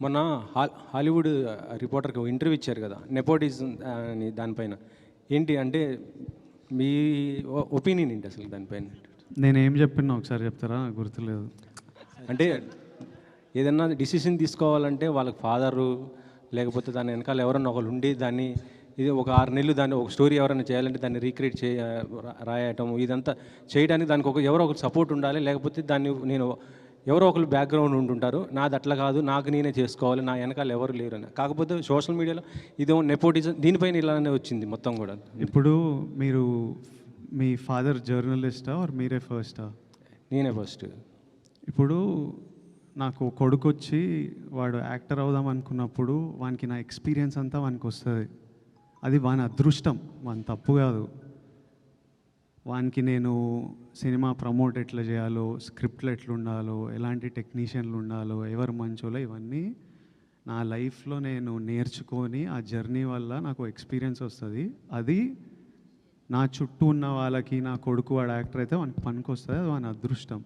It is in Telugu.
మొన్న హాలీవుడ్ రిపోర్టర్కి ఒక ఇంటర్వ్యూ ఇచ్చారు కదా, నెపోటిజం అని. దానిపైన ఏంటి అంటే మీ ఒపీనియన్ ఏంటి అసలు దానిపైన? నేనేం చెప్పినా ఒకసారి చెప్తారా? గుర్తులేదు. అంటే ఏదన్నా డిసిషన్ తీసుకోవాలంటే వాళ్ళకి ఫాదరు లేకపోతే దాని వెనకాల ఎవరన్నా ఒకరు ఉండి దాన్ని ఇది ఒక 6 నెలలు దాన్ని ఒక స్టోరీ ఎవరైనా చేయాలంటే దాన్ని రీక్రియేట్ రాయటం ఇదంతా చేయడానికి దానికి ఎవరో ఒకరు సపోర్ట్ ఉండాలి. లేకపోతే దాన్ని నేను ఎవరో ఒకరు బ్యాక్గ్రౌండ్ ఉంటుంటారు, నాది అట్లా కాదు, నాకు నేనే చేసుకోవాలి, నా వెనకాల ఎవరు లేరు అని. కాకపోతే సోషల్ మీడియాలో ఇదేమో నెపోటిజం దీనిపైన ఇలానే వచ్చింది మొత్తం కూడా. ఇప్పుడు మీరు మీ ఫాదర్ జర్నలిస్టా ఆర్ మీరే ఫస్టా? నేనే ఫస్ట్. ఇప్పుడు నాకు కొడుకు వచ్చి వాడు యాక్టర్ అవుదాం అనుకున్నప్పుడు వానికి నా ఎక్స్పీరియన్స్ అంతా వానికి వస్తుంది. అది వాని అదృష్టం, వాని తప్పు కాదు. వానికి నేను సినిమా ప్రమోట్ ఎట్లా చేయాలో, స్క్రిప్ట్లు ఎట్లుండాలో, ఎలాంటి టెక్నీషియన్లు ఉండాలో, ఎవరు మంచోలో, ఇవన్నీ నా లైఫ్లో నేను నేర్చుకొని ఆ జర్నీ వల్ల నాకు ఎక్స్పీరియన్స్ వస్తుంది. అది నా చుట్టూ ఉన్న వాళ్ళకి, నా కొడుకు వాడు యాక్టర్ అయితే వానికి పనికి వస్తుంది. అది వాని అదృష్టం.